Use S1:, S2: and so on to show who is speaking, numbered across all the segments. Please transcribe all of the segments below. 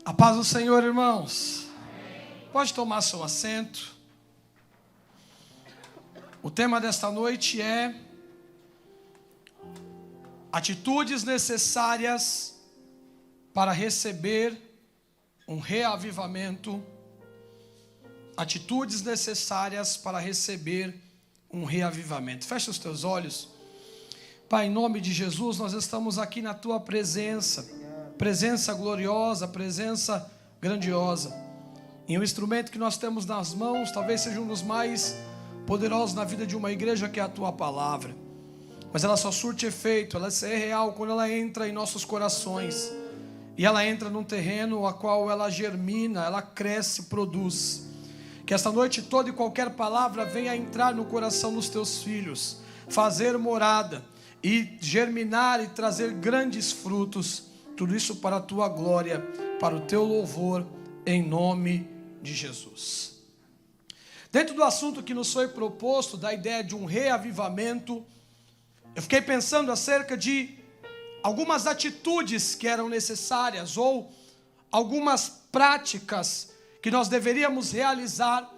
S1: A paz do Senhor, irmãos. Pode tomar seu assento. O tema desta noite é atitudes necessárias para receber um reavivamento. Atitudes necessárias para receber um reavivamento. Fecha os teus olhos. Pai, em nome de Jesus, nós estamos aqui na tua presença. Presença gloriosa, presença grandiosa. E o instrumento que nós temos nas mãos talvez seja um dos mais poderosos na vida de uma igreja, que é a tua palavra. Mas ela só surte efeito, ela é real quando ela entra em nossos corações. E ela entra num terreno a qual ela germina, ela cresce, produz. Que esta noite toda e qualquer palavra venha entrar no coração dos teus filhos, fazer morada e germinar e trazer grandes frutos. Tudo isso para a tua glória, para o teu louvor, em nome de Jesus. Dentro do assunto que nos foi proposto, da ideia de um reavivamento, eu fiquei pensando acerca de algumas atitudes que eram necessárias, ou algumas práticas que nós deveríamos realizar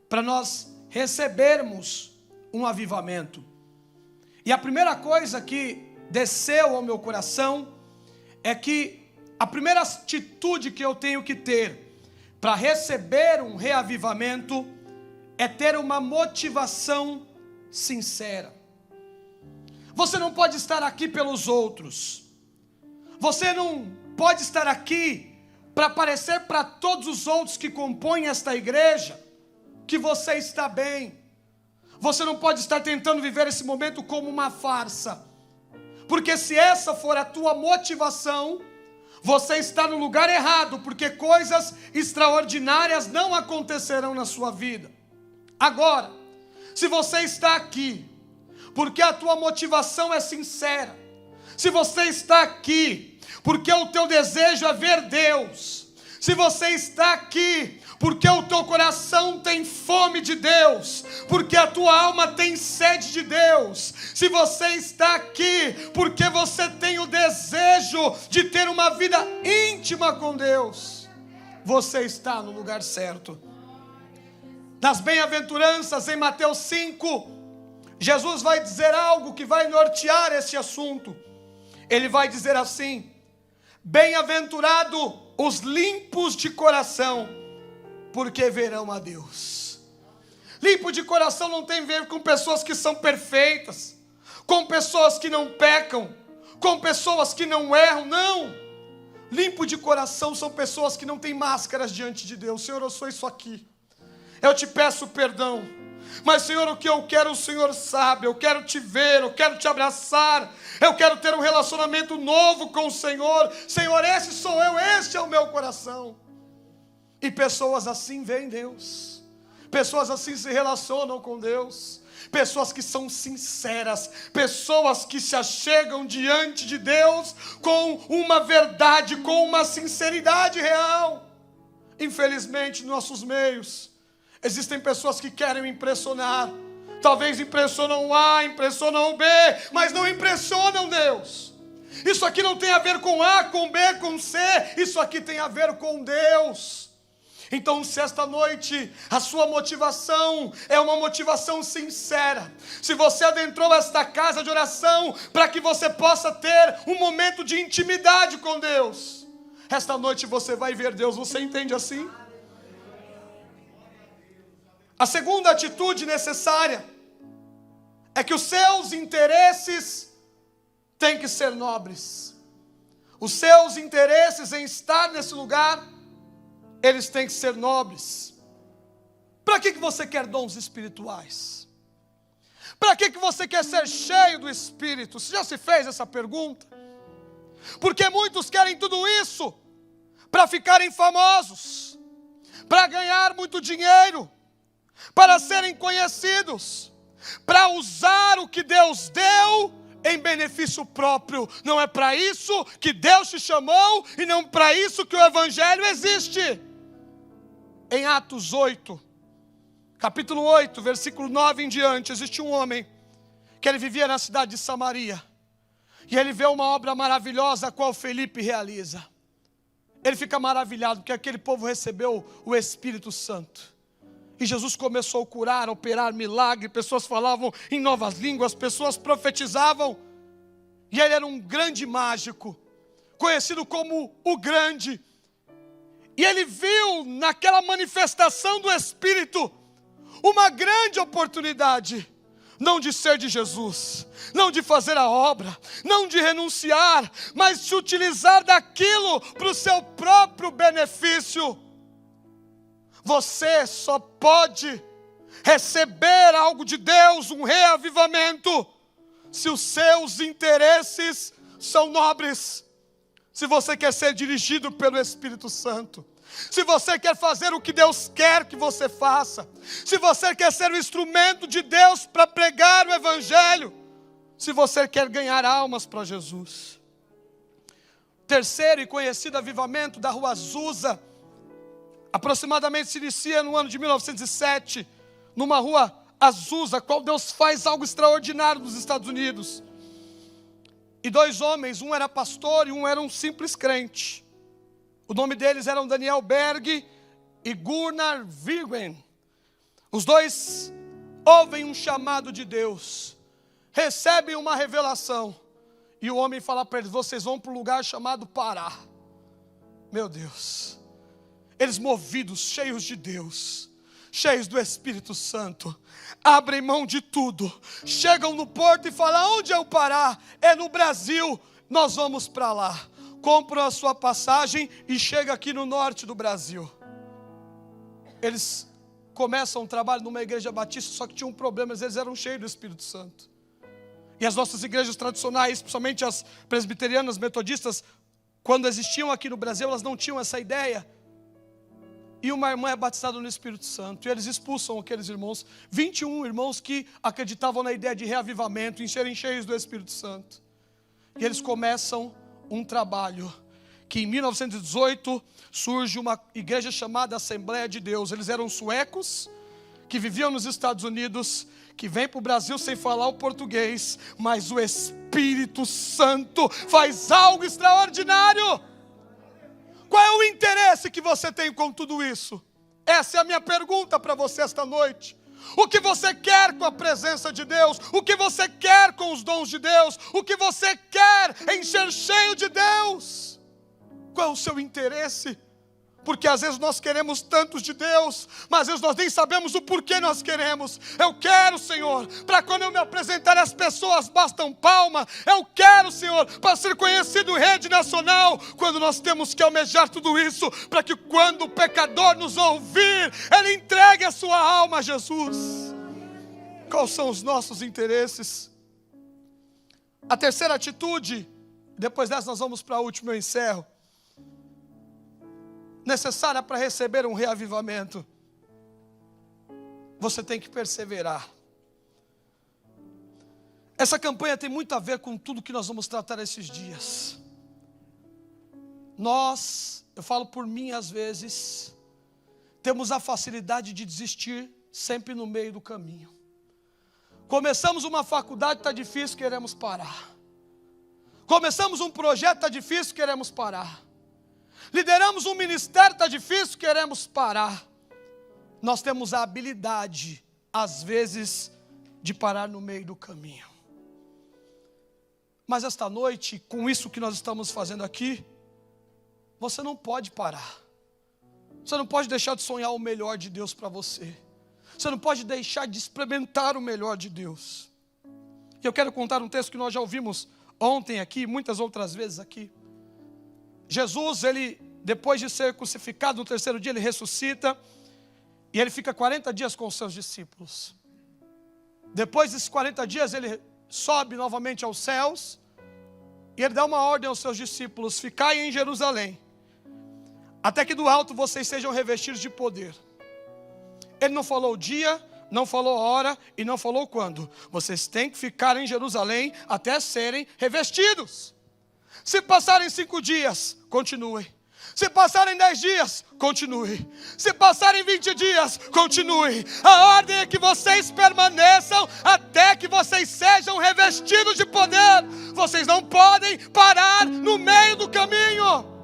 S1: para nós recebermos um avivamento. E a primeira coisa que desceu ao meu coração é que a primeira atitude que eu tenho que ter para receber um reavivamento é ter uma motivação sincera. Você não pode estar aqui pelos outros. Você não pode estar aqui para parecer para todos os outros que compõem esta igreja que você está bem. Você não pode estar tentando viver esse momento como uma farsa. Porque se essa for a tua motivação, você está no lugar errado, porque coisas extraordinárias não acontecerão na sua vida. Agora, se você está aqui, porque a tua motivação é sincera, se você está aqui, porque o teu desejo é ver Deus, se você está aqui, porque o teu coração tem fome de Deus, porque a tua alma tem sede de Deus, se você está aqui, porque você tem o desejo de ter uma vida íntima com Deus, você está no lugar certo. Nas bem-aventuranças, em Mateus 5, Jesus vai dizer algo que vai nortear este assunto. Ele vai dizer assim: bem-aventurado os limpos de coração, porque verão a Deus. Limpo de coração não tem a ver com pessoas que são perfeitas, com pessoas que não pecam, com pessoas que não erram, não. Limpo de coração são pessoas que não têm máscaras diante de Deus. Senhor, eu sou isso aqui, eu te peço perdão, mas Senhor, o que eu quero o Senhor sabe. Eu quero te ver, eu quero te abraçar, eu quero ter um relacionamento novo com o Senhor. Senhor, esse sou eu, este é o meu coração. E pessoas assim veem Deus, pessoas assim se relacionam com Deus, pessoas que são sinceras, pessoas que se achegam diante de Deus com uma verdade, com uma sinceridade real. Infelizmente, nos nossos meios, existem pessoas que querem impressionar. Talvez impressionam o A, impressionam o B, mas não impressionam Deus. Isso aqui não tem a ver com A, com B, com C, isso aqui tem a ver com Deus. Então, se esta noite a sua motivação é uma motivação sincera, se você adentrou esta casa de oração para que você possa ter um momento de intimidade com Deus, esta noite você vai ver Deus. Você entende assim? A segunda atitude necessária é que os seus interesses têm que ser nobres. Os seus interesses em estar nesse lugar, eles têm que ser nobres. Para que você quer dons espirituais? Para que você quer ser cheio do Espírito? Você já se fez essa pergunta? Porque muitos querem tudo isso para ficarem famosos, para ganhar muito dinheiro, para serem conhecidos, para usar o que Deus deu em benefício próprio. Não é para isso que Deus te chamou, e não para isso que o Evangelho existe. Em Atos 8, capítulo 8, versículo 9 em diante, existe um homem que ele vivia na cidade de Samaria, e ele vê uma obra maravilhosa a qual Felipe realiza. ele fica maravilhado, porque aquele povo recebeu o Espírito Santo. E Jesus começou a curar, a operar milagre, pessoas falavam em novas línguas, pessoas profetizavam. E ele era um grande mágico, conhecido como o Grande. E ele viu naquela manifestação do Espírito uma grande oportunidade, não de ser de Jesus, não de fazer a obra, não de renunciar, mas de utilizar daquilo para o seu próprio benefício. Você só pode receber algo de Deus, um reavivamento, se os seus interesses são nobres. Se você quer ser dirigido pelo Espírito Santo, se você quer fazer o que Deus quer que você faça, se você quer ser o instrumento de Deus para pregar o Evangelho, se você quer ganhar almas para Jesus. Terceiro e conhecido avivamento da Rua Azusa, aproximadamente se inicia no ano de 1907, numa rua Azusa, qual Deus faz algo extraordinário nos Estados Unidos. E dois homens, um era pastor e um era um simples crente. O nome deles eram Daniel Berg e Gunnar Virgen. Os dois ouvem um chamado de Deus, recebem uma revelação, e o homem fala para eles: vocês vão para um lugar chamado Pará. Meu Deus, eles movidos, cheios de Deus, cheios do Espírito Santo, abrem mão de tudo, chegam no porto e falam: onde é o Pará? É no Brasil, nós vamos para lá. Compram a sua passagem e chegam aqui no norte do Brasil. Eles começam um trabalho numa igreja batista, só que tinha um problema, eles eram cheios do Espírito Santo. E as nossas igrejas tradicionais, principalmente as presbiterianas, metodistas, quando existiam aqui no Brasil, elas não tinham essa ideia. E uma irmã é batizada no Espírito Santo, e eles expulsam aqueles irmãos, 21 irmãos que acreditavam na ideia de reavivamento, em serem cheios do Espírito Santo. E eles começam um trabalho, que em 1918 surge uma igreja chamada Assembleia de Deus. Eles eram suecos, que viviam nos Estados Unidos, que vêm para o Brasil sem falar o português, mas o Espírito Santo faz algo extraordinário. Qual é o interesse que você tem com tudo isso? Essa é a minha pergunta para você esta noite. O que você quer com a presença de Deus? O que você quer com os dons de Deus? O que você quer em ser cheio de Deus? Qual é o seu interesse? Porque às vezes nós queremos tantos de Deus, mas às vezes nós nem sabemos o porquê nós queremos. Eu quero, Senhor, para quando eu me apresentar as pessoas bastam palma. Eu quero, Senhor, para ser conhecido em rede nacional. Quando nós temos que almejar tudo isso, para que quando o pecador nos ouvir, ele entregue a sua alma a Jesus. Quais são os nossos interesses? A terceira atitude, depois dessa nós vamos para a última, eu encerro. Necessária para receber um reavivamento, você tem que perseverar. Essa campanha tem muito a ver com tudo que nós vamos tratar esses dias. Eu falo por mim às vezes, temos a facilidade de desistir sempre no meio do caminho. Começamos uma faculdade, está difícil, queremos parar. Começamos um projeto, está difícil, queremos parar. Lideramos um ministério, está difícil, queremos parar. Nós temos a habilidade, às vezes, de parar no meio do caminho. Mas esta noite, com isso que nós estamos fazendo aqui, você não pode parar. Você não pode deixar de sonhar o melhor de Deus para você. Você não pode deixar de experimentar o melhor de Deus. E eu quero contar um texto que nós já ouvimos ontem aqui, muitas outras vezes aqui. Jesus, ele, depois de ser crucificado, no terceiro dia ele ressuscita, e ele fica 40 dias com os seus discípulos. Depois desses 40 dias ele sobe novamente aos céus, e ele dá uma ordem aos seus discípulos: ficai em Jerusalém, até que do alto vocês sejam revestidos de poder. Ele não falou o dia, não falou a hora e não falou quando. Vocês têm que ficar em Jerusalém até serem revestidos. Se passarem 5 dias, continue. Se passarem 10 dias, continue. Se passarem 20 dias, continue. A ordem é que vocês permaneçam até que vocês sejam revestidos de poder. Vocês não podem parar no meio do caminho.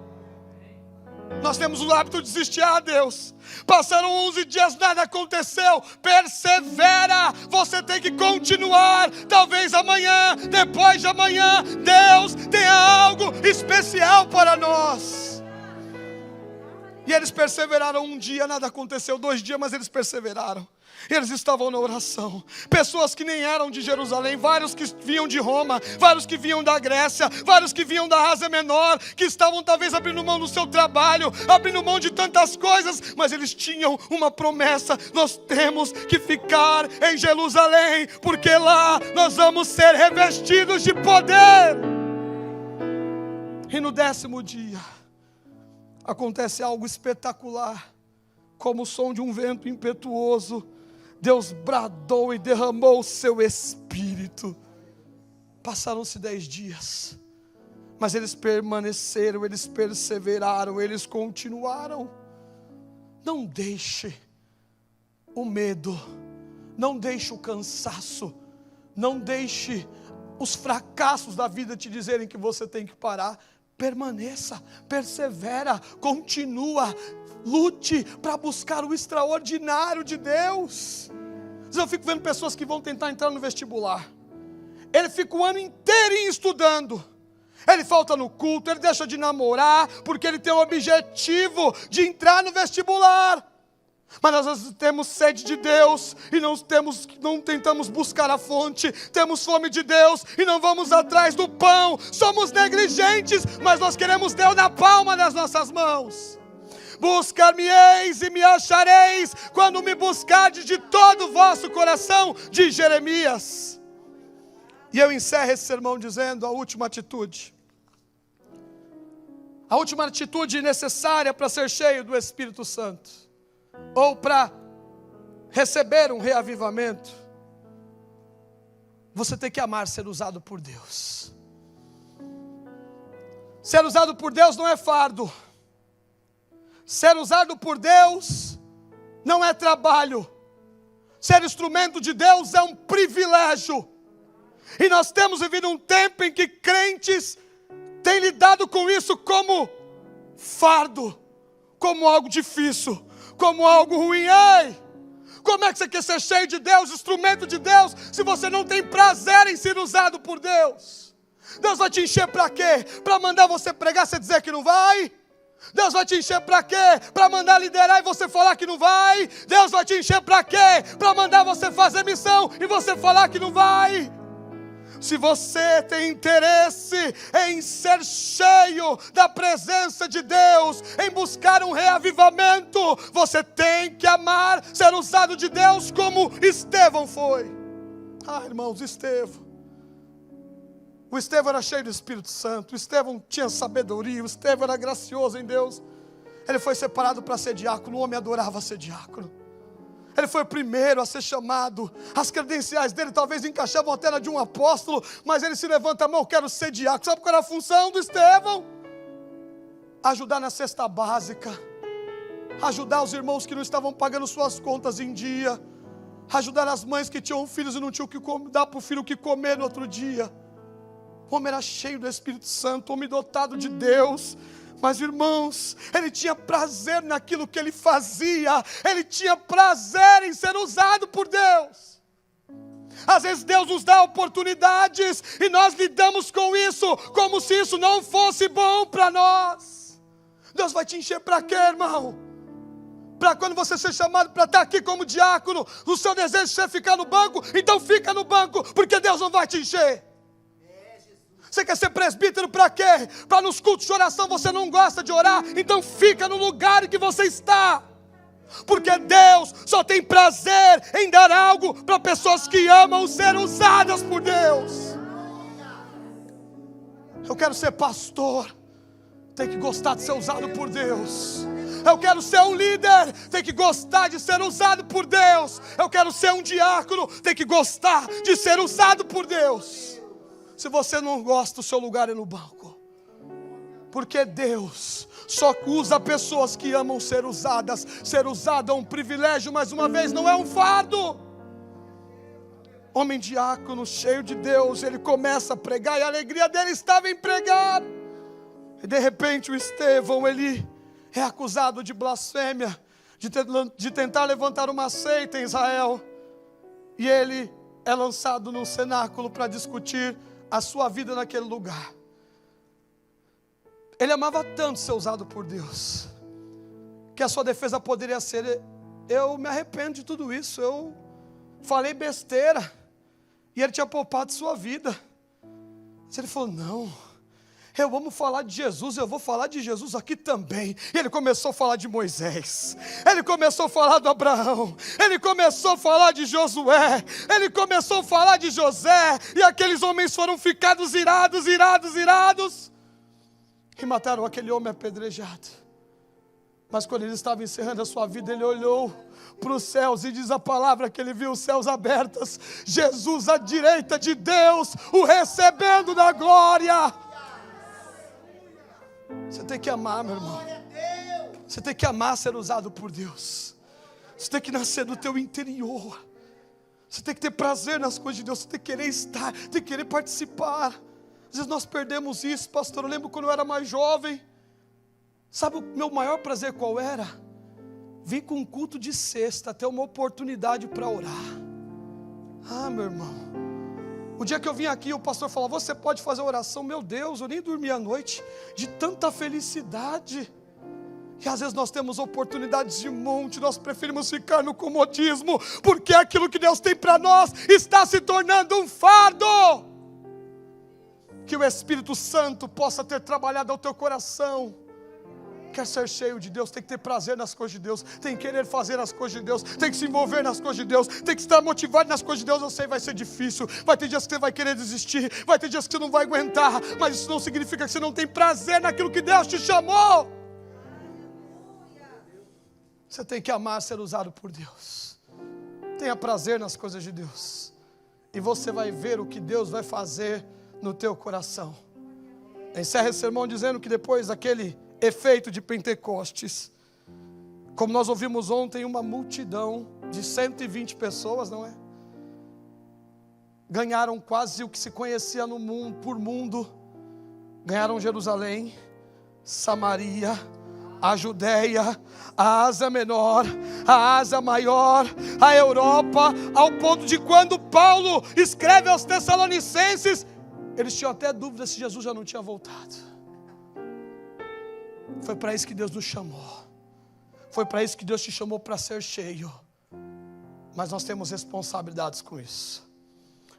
S1: Nós temos o hábito de desistir. Deus, passaram 11 dias, nada aconteceu. Persevera, você tem que continuar. Talvez amanhã, depois de amanhã, Deus tenha algo especial para nós. E eles perseveraram 1 dia, nada aconteceu. 2 dias, mas eles perseveraram. Eles estavam na oração. Pessoas que nem eram de Jerusalém, vários que vinham de Roma, vários que vinham da Grécia, vários que vinham da Ásia Menor, que estavam talvez abrindo mão do seu trabalho, abrindo mão de tantas coisas, mas eles tinham uma promessa: nós temos que ficar em Jerusalém, porque lá nós vamos ser revestidos de poder. E no 10º dia acontece algo espetacular. Como o som de um vento impetuoso, Deus bradou e derramou o seu Espírito. Passaram-se 10 dias, mas eles permaneceram, eles perseveraram, eles continuaram. Não deixe o medo, não deixe o cansaço, não deixe os fracassos da vida te dizerem que você tem que parar. Permaneça, persevera, continua, lute para buscar o extraordinário de Deus. Eu fico vendo pessoas que vão tentar entrar no vestibular. Ele fica o ano inteirinho estudando. Ele falta no culto, ele deixa de namorar, porque ele tem o objetivo de entrar no vestibular. Mas nós temos sede de Deus e não tentamos buscar a fonte. Temos fome de Deus e não vamos atrás do pão. Somos negligentes, mas nós queremos Deus na palma das nossas mãos. Buscar-me-eis e me achareis, quando me buscardes de todo o vosso coração, diz Jeremias. E eu encerro esse sermão dizendo a última atitude. A última atitude necessária para ser cheio do Espírito Santo, ou para receber um reavivamento: você tem que amar ser usado por Deus. Ser usado por Deus não é fardo. Ser usado por Deus não é trabalho. Ser instrumento de Deus é um privilégio. E nós temos vivido um tempo em que crentes têm lidado com isso como fardo, como algo difícil, como algo ruim. Ei, como é que você quer ser cheio de Deus, instrumento de Deus, se você não tem prazer em ser usado por Deus? Deus vai te encher para quê? Para mandar você pregar, você dizer que não vai? Deus vai te encher para quê? Para mandar liderar e você falar que não vai? Deus vai te encher para quê? Para mandar você fazer missão e você falar que não vai? Se você tem interesse em ser cheio da presença de Deus, em buscar um reavivamento, você tem que amar ser usado de Deus como Estevão foi. Irmãos, o Estevão era cheio do Espírito Santo, o Estevão tinha sabedoria, o Estevão era gracioso em Deus. Ele foi separado para ser diácono, o homem adorava ser diácono. Ele foi o primeiro a ser chamado. As credenciais dele talvez encaixavam até na de um apóstolo, mas ele se levanta a mão: eu quero ser diácono. Sabe qual era a função do Estevão? Ajudar na cesta básica, ajudar os irmãos que não estavam pagando suas contas em dia, ajudar as mães que tinham filhos e não tinham que dar para o filho o que comer no outro dia. O homem era cheio do Espírito Santo, homem dotado de Deus. Mas irmãos, ele tinha prazer naquilo que ele fazia. Ele tinha prazer em ser usado por Deus. Às vezes Deus nos dá oportunidades e nós lidamos com isso como se isso não fosse bom para nós. Deus vai te encher para quê, irmão? Para quando você ser chamado para estar aqui como diácono, o seu desejo é ficar no banco, então fica no banco, porque Deus não vai te encher. Você quer ser presbítero para quê? Para nos cultos de oração você não gosta de orar, então fica no lugar em que você está. Porque Deus só tem prazer em dar algo para pessoas que amam ser usadas por Deus. Eu quero ser pastor, tem que gostar de ser usado por Deus. Eu quero ser um líder, tem que gostar de ser usado por Deus. Eu quero ser um diácono, tem que gostar de ser usado por Deus. Se você não gosta, o seu lugar é no banco. Porque Deus só usa pessoas que amam ser usadas. Ser usado é um privilégio, mais uma vez, não é um fardo. Homem diácono, cheio de Deus, ele começa a pregar e a alegria dele estava em pregar. E de repente o Estevão, ele é acusado de blasfêmia, de tentar levantar uma seita em Israel. E ele é lançado num cenáculo para discutir a sua vida naquele lugar. Ele amava tanto ser usado por Deus, que a sua defesa poderia ser: eu me arrependo de tudo isso, eu falei besteira, e ele tinha poupado sua vida. Mas ele falou: não, eu amo falar de Jesus, eu vou falar de Jesus aqui também. E ele começou a falar de Moisés, ele começou a falar do Abraão, ele começou a falar de Josué, ele começou a falar de José, e aqueles homens foram ficados irados, e mataram aquele homem apedrejado. Mas quando ele estava encerrando a sua vida, ele olhou para os céus, e diz a palavra que ele viu os céus abertos, Jesus à direita de Deus, o recebendo na glória. Você tem que amar, meu irmão. Você tem que amar ser usado por Deus. Você tem que nascer do teu interior. Você tem que ter prazer nas coisas de Deus. Você tem que querer estar, tem que querer participar. Às vezes nós perdemos isso, pastor. Eu lembro quando eu era mais jovem. Sabe o meu maior prazer qual era? Vim com um culto de sexta, ter uma oportunidade para orar. Ah, meu irmão, o dia que eu vim aqui, o pastor falou: você pode fazer oração. Meu Deus, eu nem dormi à noite, de tanta felicidade. E às vezes nós temos oportunidades de monte, nós preferimos ficar no comodismo, porque aquilo que Deus tem para nós está se tornando um fardo. Que o Espírito Santo possa ter trabalhado ao teu coração. Quer ser cheio de Deus, tem que ter prazer nas coisas de Deus, tem que querer fazer as coisas de Deus, tem que se envolver nas coisas de Deus, tem que estar motivado nas coisas de Deus. Eu sei, vai ser difícil, vai ter dias que você vai querer desistir, vai ter dias que você não vai aguentar, mas isso não significa que você não tem prazer naquilo que Deus te chamou. Você tem que amar ser usado por Deus. Tenha prazer nas coisas de Deus, e você vai ver o que Deus vai fazer no teu coração. Encerra esse sermão dizendo que depois daquele efeito de Pentecostes, como nós ouvimos ontem, uma multidão de 120 pessoas, não é? Ganharam quase o que se conhecia no mundo, por mundo. Ganharam Jerusalém, Samaria, a Judéia, a Ásia Menor, a Ásia Maior, a Europa, ao ponto de quando Paulo escreve aos Tessalonicenses, eles tinham até dúvida se Jesus já não tinha voltado. Foi para isso que Deus nos chamou. Foi para isso que Deus te chamou, para ser cheio. Mas nós temos responsabilidades com isso.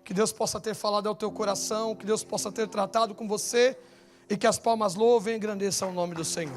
S1: Que Deus possa ter falado ao teu coração, que Deus possa ter tratado com você, e que as palmas louvem e engrandeçam o nome do Senhor.